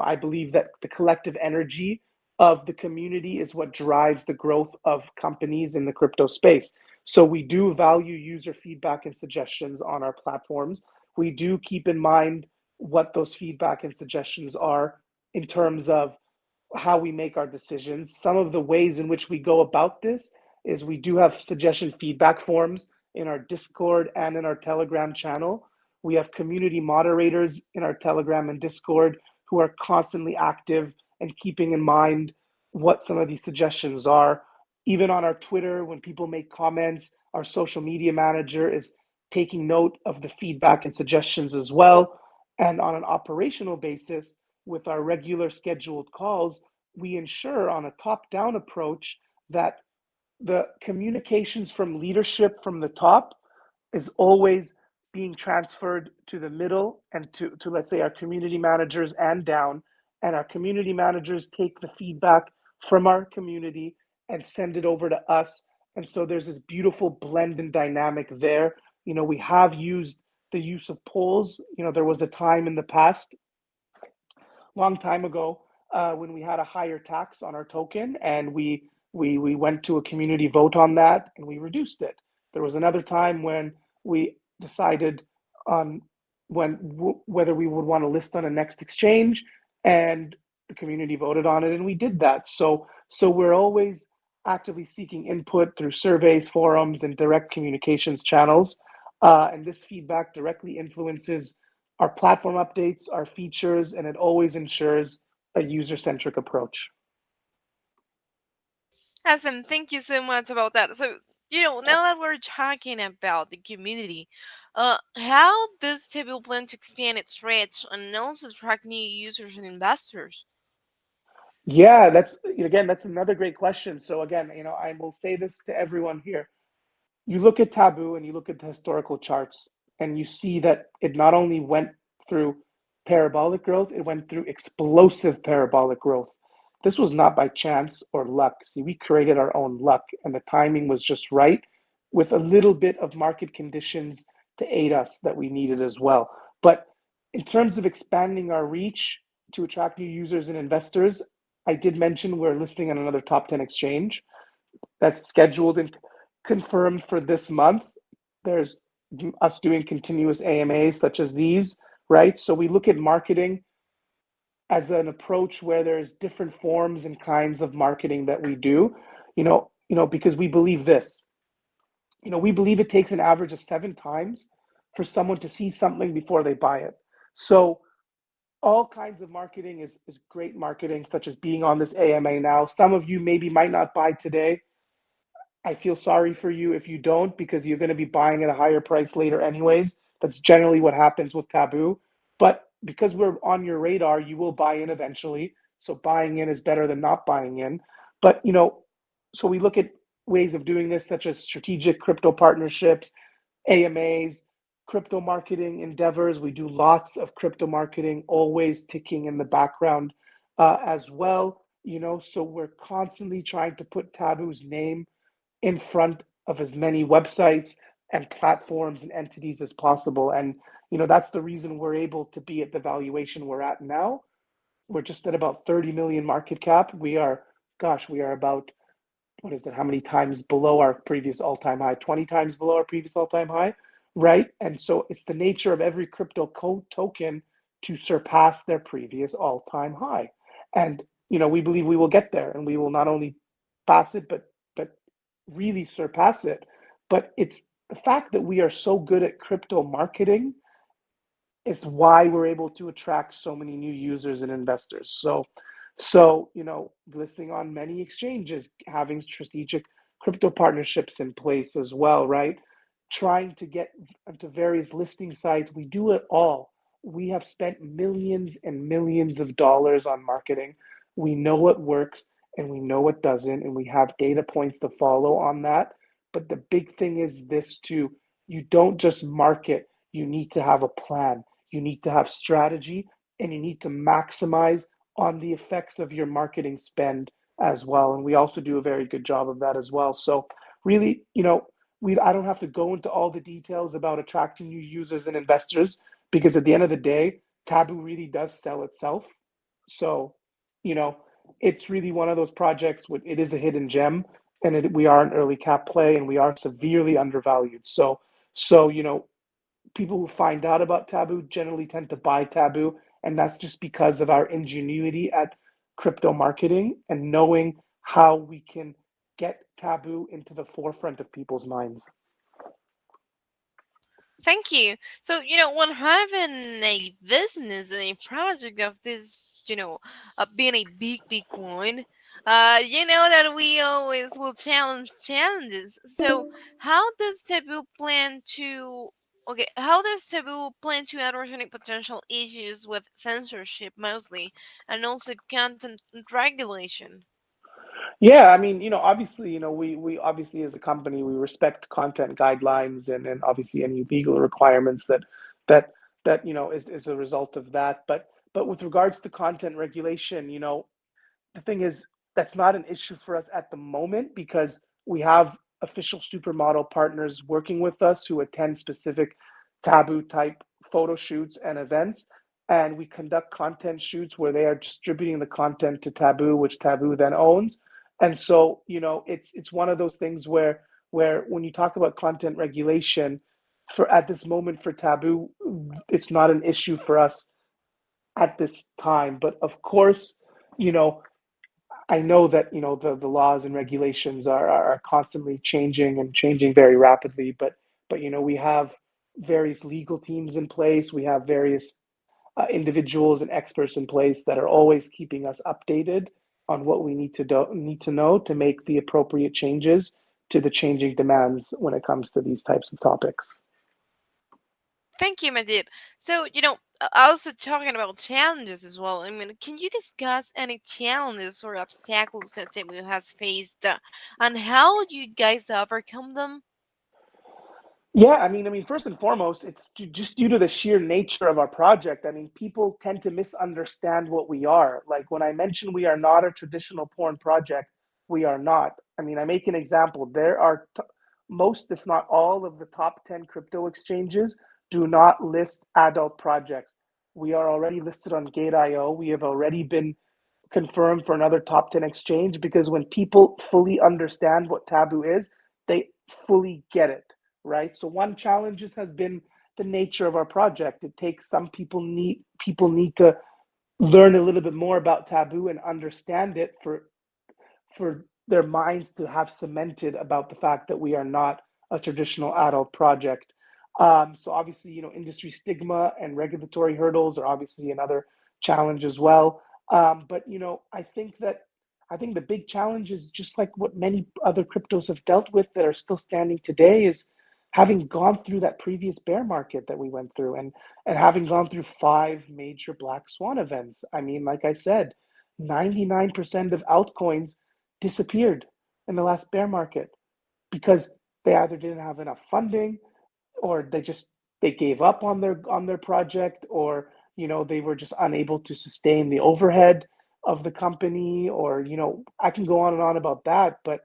I believe that the collective energy of the community is what drives the growth of companies in the crypto space. So we do value user feedback and suggestions on our platforms. We do keep in mind what those feedback and suggestions are in terms of how we make our decisions. Some of the ways in which we go about this is we do have suggestion feedback forms in our Discord and in our Telegram channel. We have community moderators in our Telegram and Discord who are constantly active and keeping in mind what some of these suggestions are. Even on our Twitter, when people make comments, our social media manager is taking note of the feedback and suggestions as well. And on an operational basis, with our regular scheduled calls, we ensure on a top down approach that the communications from leadership from the top is always being transferred to the middle and to let's say our community managers and down, and our community managers take the feedback from our community and send it over to us. And so there's this beautiful blend and dynamic there. We have used the use of polls. There was a time in the past, long time ago, when we had a higher tax on our token, and we went to a community vote on that, and we reduced it. There was another time when we decided on whether we would want to list on a next exchange, and the community voted on it, and we did that. So we're always actively seeking input through surveys, forums, and direct communications channels. And this feedback directly influences our platform updates, our features, and it always ensures a user-centric approach. Awesome. Thank you so much about that. So, now that we're talking about the community, how does Table plan to expand its reach and also attract new users and investors? Yeah, that's another great question. So again, I will say this to everyone here. You look at Taboo and you look at the historical charts, and you see that it not only went through parabolic growth, it went through explosive parabolic growth. This was not by chance or luck. See, we created our own luck, and the timing was just right with a little bit of market conditions to aid us that we needed as well. But in terms of expanding our reach to attract new users and investors, I did mention we're listing on another top 10 exchange that's scheduled and confirmed for this month. There's us doing continuous AMAs such as these, right? So we look at marketing as an approach where there's different forms and kinds of marketing that we do, because we believe this. We believe it takes an average of 7 times for someone to see something before they buy it. So all kinds of marketing is great marketing, such as being on this AMA now. Some of you maybe might not buy today. I feel sorry for you if you don't, because you're going to be buying at a higher price later anyways. That's generally what happens with Taboo. But because we're on your radar, you will buy in eventually. So buying in is better than not buying in. But, so we look at ways of doing this, such as strategic crypto partnerships, AMAs, crypto marketing endeavors. We do lots of crypto marketing, always ticking in the background as well. So we're constantly trying to put Taboo's name in front of as many websites and platforms and entities as possible. And, that's the reason we're able to be at the valuation we're at now. We're just at about 30 million market cap. We are about, what is it? How many times below our previous all-time high? 20 times below our previous all-time high, right? And so it's the nature of every crypto token to surpass their previous all-time high. And, we believe we will get there, and we will not only pass it, but really surpass it. But it's the fact that we are so good at crypto marketing is why we're able to attract so many new users and investors. So listing on many exchanges, having strategic crypto partnerships in place as well, right? Trying to get into various listing sites. We do it all. We have spent millions and millions of dollars on marketing. We know what works and we know what doesn't, and we have data points to follow on that. But the big thing is this too: you don't just market, you need to have a plan, you need to have strategy, and you need to maximize on the effects of your marketing spend as well. And we also do a very good job of that as well. So, really, I don't have to go into all the details about attracting new users and investors because at the end of the day, Taboo really does sell itself. So, you know, it's really one of those projects where it is a hidden gem, and we are an early cap play, and we are severely undervalued. So people who find out about Taboo generally tend to buy Taboo, and that's just because of our ingenuity at crypto marketing and knowing how we can get Taboo into the forefront of people's minds. Thank you. So, when having a business and a project of this, being a big one, you know that we always will challenge challenges. So, how does Taboo plan to address any potential issues with censorship mostly, and also content regulation? Yeah, I mean, obviously, we obviously as a company we respect content guidelines and obviously any legal requirements that is a result of that. But with regards to content regulation, the thing is that's not an issue for us at the moment because we have official supermodel partners working with us who attend specific taboo type photo shoots and events, and we conduct content shoots where they are distributing the content to Taboo, which Taboo then owns. And so it's one of those things where when you talk about content regulation for at this moment for Taboo, it's not an issue for us at this time. But of course, you know I know that the laws and regulations are constantly changing and changing very rapidly, but we have various legal teams in place. We have various individuals and experts in place that are always keeping us updated on what we need to know to make the appropriate changes to the changing demands when it comes to these types of topics. Thank you, Majid. So, also talking about challenges as well. I mean, can you discuss any challenges or obstacles that Temu has faced, and how you guys overcome them? Yeah, I mean, first and foremost, it's just due to the sheer nature of our project. I mean, people tend to misunderstand what we are. Like when I mention we are not a traditional porn project, we are not. I mean, I make an example. There are most, if not all, of the top 10 crypto exchanges do not list adult projects. We are already listed on Gate.io. We have already been confirmed for another top 10 exchange because when people fully understand what Taboo is, they fully get it, right? So one challenge has been the nature of our project. It takes some people need to learn a little bit more about Taboo and understand it for their minds to have cemented about the fact that we are not a traditional adult project. So obviously, industry stigma and regulatory hurdles are obviously another challenge as well. But I think the big challenge is just like what many other cryptos have dealt with that are still standing today is having gone through that previous bear market that we went through and having gone through five major black swan events. I mean, like I said, 99% of altcoins disappeared in the last bear market because they either didn't have enough funding or they gave up on their project, or they were just unable to sustain the overhead of the company, or I can go on and on about that, but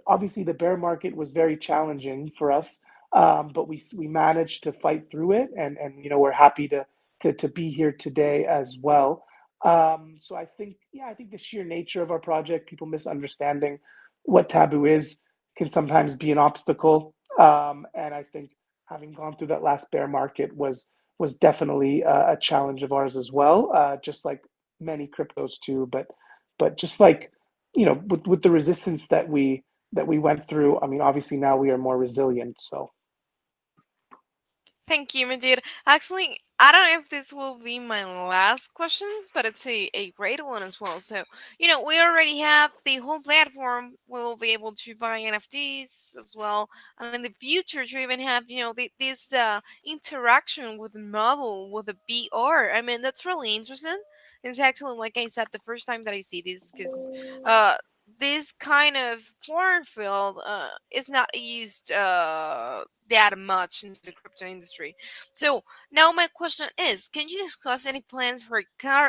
obviously the bear market was very challenging for us, but we managed to fight through it, and we're happy to be here today as well. So I think the sheer nature of our project, people misunderstanding what Taboo is, can sometimes be an obstacle. And I think having gone through that last bear market was definitely a challenge of ours as well, just like many cryptos too. But just like with the resistance that we went through, I mean, obviously now we are more resilient. So Thank you, Majid. Actually, I don't know if this will be my last question, but it's a great one as well. So, we already have the whole platform. We'll be able to buy NFTs as well. And in the future, to even have, this interaction with the model, with the BR. I mean, that's really interesting. It's actually, like I said, the first time that I see this, because uh, this kind of porn field is not used that much into the crypto industry. So now my question is, can you discuss any plans for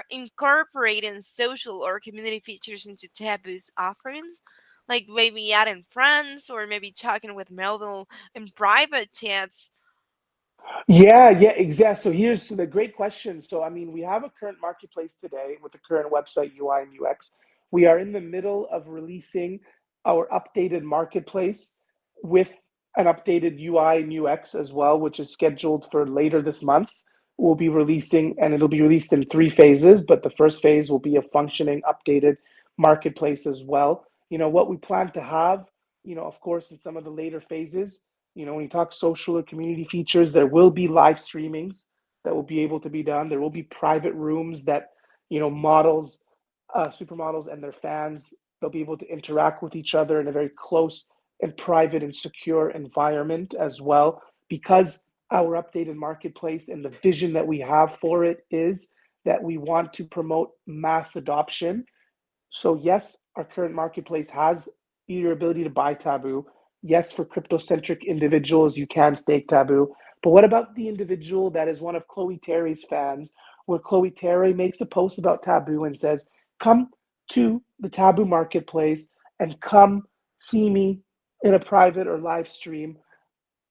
incorporating social or community features into Taboo's offerings? Like maybe adding friends or maybe talking with Melville in private chats. Yeah, exactly. So here's the great question. So, I mean, we have a current marketplace today with the current website UI and UX. We are in the middle of releasing our updated marketplace with an updated UI and UX as well, which is scheduled for later this month. We'll be releasing, and it'll be released in three phases, but the first phase will be a functioning, updated marketplace as well. What we plan to have, of course, in some of the later phases, when you talk social or community features, there will be live streamings that will be able to be done. There will be private rooms that, models, supermodels and their fans, they'll be able to interact with each other in a very close and private and secure environment as well. Because our updated marketplace and the vision that we have for it is that we want to promote mass adoption. So yes, our current marketplace has your ability to buy Taboo. Yes, for crypto-centric individuals, you can stake Taboo. But what about the individual that is one of Chloe Terry's fans, where Chloe Terry makes a post about Taboo and says, come to the Taboo Marketplace and come see me in a private or live stream.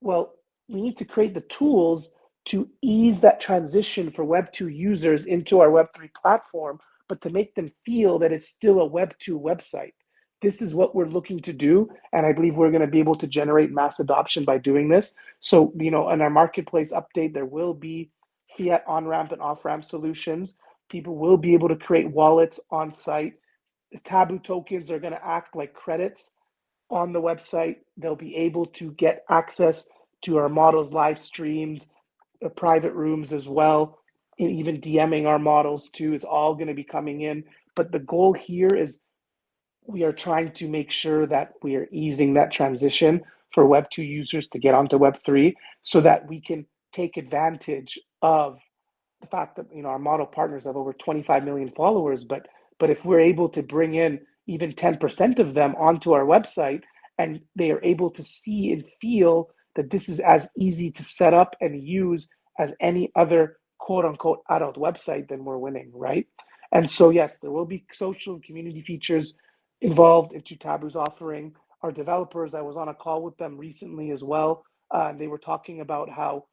Well, we need to create the tools to ease that transition for Web2 users into our Web3 platform, but to make them feel that it's still a Web2 website. This is what we're looking to do, and I believe we're going to be able to generate mass adoption by doing this. So, in our marketplace update, there will be fiat on-ramp and off-ramp solutions. People will be able to create wallets on site. The Taboo tokens are going to act like credits on the website. They'll be able to get access to our models' live streams, private rooms as well, and even DMing our models too. It's all going to be coming in. But the goal here is we are trying to make sure that we are easing that transition for Web2 users to get onto Web3 so that we can take advantage of the fact that our model partners have over 25 million followers, but if we're able to bring in even 10% of them onto our website and they are able to see and feel that this is as easy to set up and use as any other quote unquote adult website, then we're winning, right? And so yes, there will be social and community features involved into Taboo's offering. Our developers, I was on a call with them recently as well. They were talking about how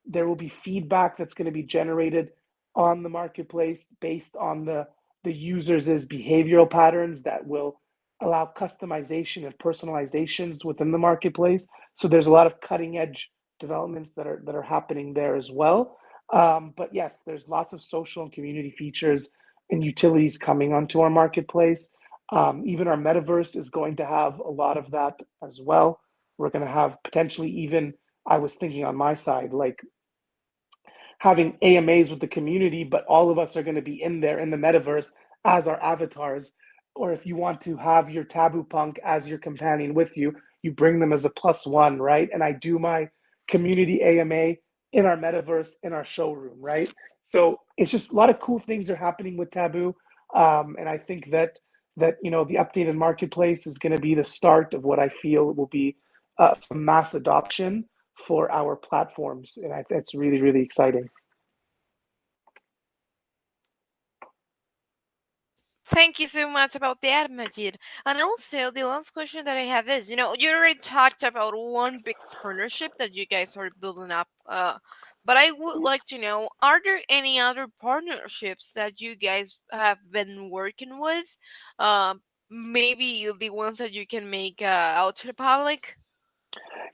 there will be feedback that's going to be generated on the marketplace based on the users' behavioral patterns that will allow customization and personalizations within the marketplace. So there's a lot of cutting edge developments that are happening there as well. But yes, there's lots of social and community features and utilities coming onto our marketplace. Even our metaverse is going to have a lot of that as well. We're going to have potentially even, I was thinking on my side, like having AMAs with the community, but all of us are going to be in there in the metaverse as our avatars. Or if you want to have your Taboo Punk as your companion with you, you bring them as a plus one, right? And I do my community AMA in our metaverse in our showroom, right? So it's just a lot of cool things are happening with Taboo, and I think that the updated marketplace is going to be the start of what I feel will be some mass adoption for our platforms, and that's really really exciting. Thank you so much about that, Majid. And also, the last question that I have is, you already talked about one big partnership that you guys are building up. But I would like to know, are there any other partnerships that you guys have been working with? Maybe the ones that you can make out to the public?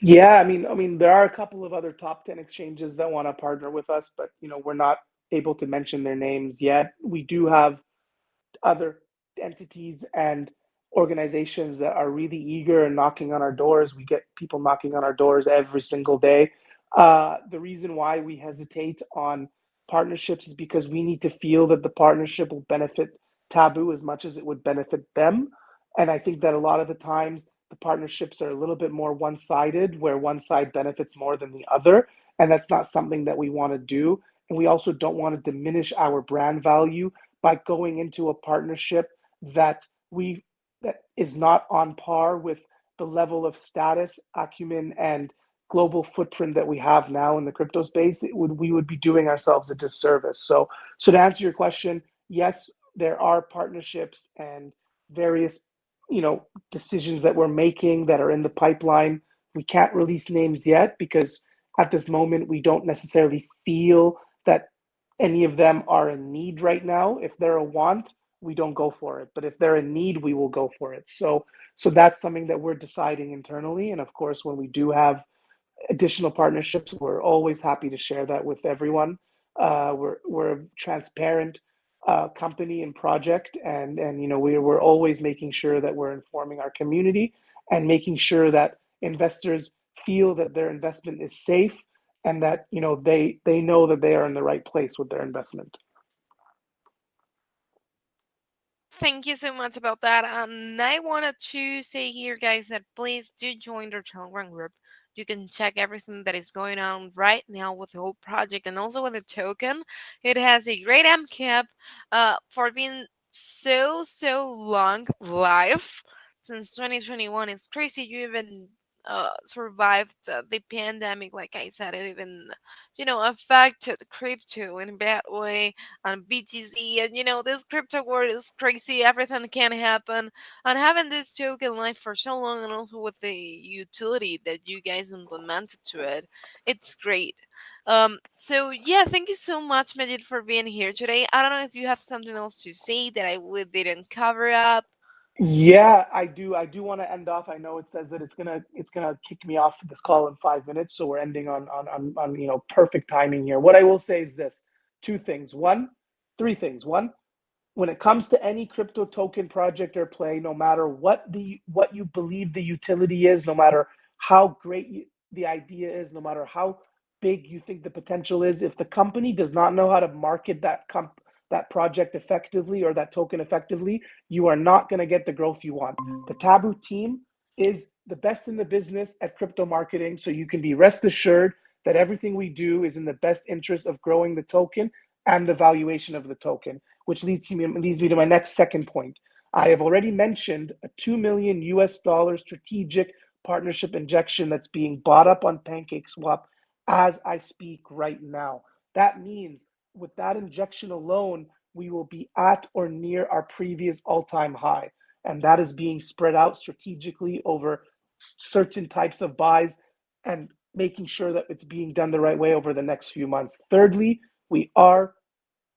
Yeah, I mean, there are a couple of other top 10 exchanges that want to partner with us, but we're not able to mention their names yet. We do have other entities and organizations that are really eager and knocking on our doors. We get people knocking on our doors every single day. The reason why we hesitate on partnerships is because we need to feel that the partnership will benefit Taboo as much as it would benefit them. And I think that a lot of the times the partnerships are a little bit more one sided, where one side benefits more than the other. And that's not something that we want to do. and we also don't want to diminish our brand value by going into a partnership that we that is not on par with the level of status, acumen, and global footprint that we have now in the crypto space. We would be doing ourselves a disservice. So to answer your question, yes, there are partnerships and various decisions that we're making that are in the pipeline. We can't release names yet because at this moment we don't necessarily feel that any of them are in need right now. If they're a want, we don't go for it. But if they're in need, we will go for it. So that's something that we're deciding internally. And of course, when we do have additional partnerships, we're always happy to share that with everyone. We're a transparent company and project, and we're always making sure that we're informing our community and making sure that investors feel that their investment is safe and that they know that they are in the right place with their investment. Thank you so much about that. And I wanted to say here, guys, that please do join their Telegram group. You can check everything that is going on right now with the whole project and also with the token. It has a great MCAP for being so long live since 2021. It's crazy you even survived the pandemic. Like I said, it even affected crypto in a bad way on BTC. And this crypto world is crazy. Everything can happen. And having this token life for so long, and also with the utility that you guys implemented to it, it's great. So yeah, thank you so much, Majid, for being here today. I don't know if you have something else to say that we didn't cover up. Yeah, I do want to end off. I know it says that it's gonna kick me off this call in 5 minutes, so we're ending on perfect timing here. What I will say is this: two things. One, three things. One, when it comes to any crypto token project or play, no matter what you believe the utility is, no matter how great the idea is, no matter how big you think the potential is, if the company does not know how to market that project effectively or that token effectively, you are not going to get the growth you want. The Taboo team is the best in the business at crypto marketing, so you can be rest assured that everything we do is in the best interest of growing the token and the valuation of the token, which leads me to my next second point. I have already mentioned a 2 million US dollar strategic partnership injection that's being bought up on PancakeSwap as I speak right now. That means with that injection alone, we will be at or near our previous all-time high. And that is being spread out strategically over certain types of buys and making sure that it's being done the right way over the next few months. Thirdly, we are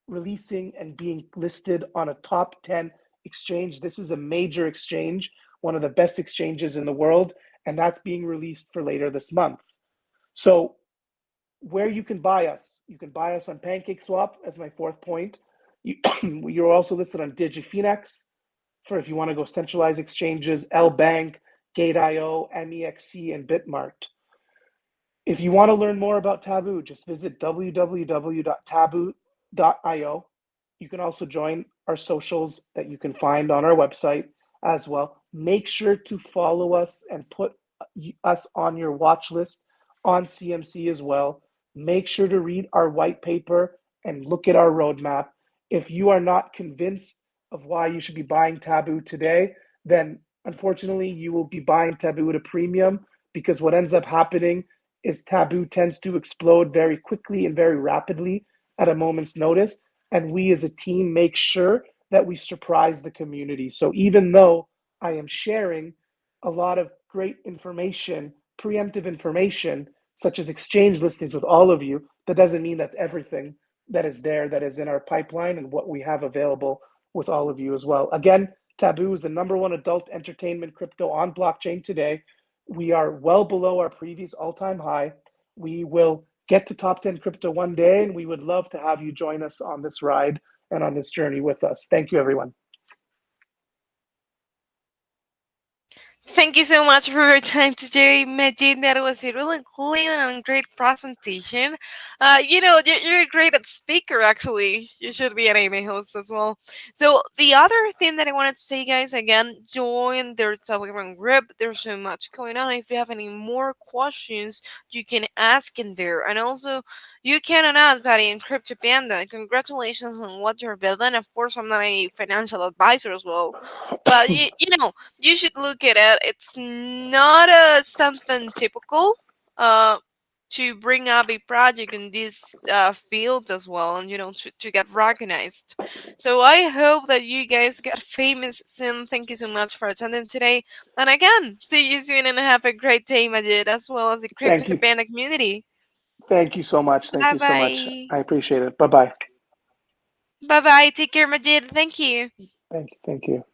releasing and being listed on a top 10 exchange. This is a major exchange, one of the best exchanges in the world, and that's being released for later this month. So, where you can buy us on PancakeSwap as my fourth point. You're also listed on DigiFinex for if you want to go centralized exchanges, LBank, Gate.io, MEXC, and Bitmart. If you want to learn more about Taboo, just visit www.taboo.io. You can also join our socials that you can find on our website as well. Make sure to follow us and put us on your watch list on CMC as well. Make sure to read our white paper and look at our roadmap. If you are not convinced of why you should be buying Taboo today, then unfortunately you will be buying Taboo at a premium, because what ends up happening is Taboo tends to explode very quickly and very rapidly at a moment's notice. And we as a team make sure that we surprise the community. So even though I am sharing a lot of great information, preemptive information, such as exchange listings with all of you, that doesn't mean that's everything that is there, that is in our pipeline and what we have available with all of you as well. Again, Taboo is the number one adult entertainment crypto on blockchain today. We are well below our previous all-time high. We will get to top 10 crypto one day, and we would love to have you join us on this ride and on this journey with us. Thank you, everyone. Thank you so much for your time today, Majid. That was a really clean and great presentation. You're great at speaker, actually. You should be an AMA host as well. So, the other thing that I wanted to say, guys, again, join their Telegram group. There's so much going on. If you have any more questions, you can ask in there. And also, you can add Patty and Crypto Panda. Congratulations on what you're building. Of course, I'm not a financial advisor as well. But you should look at it. It's not something typical uh, to bring up a project in this field as well, and to get recognized. So I hope that you guys get famous soon. Thank you so much for attending today, and again, see you soon and have a great day, Majid, as well as the Crypto Thank you. Panda community. Thank you so much. Thank Bye you so much. bye. I appreciate it. Bye bye. Bye bye. Take care, Majid. Thank you. Thank you. Thank you.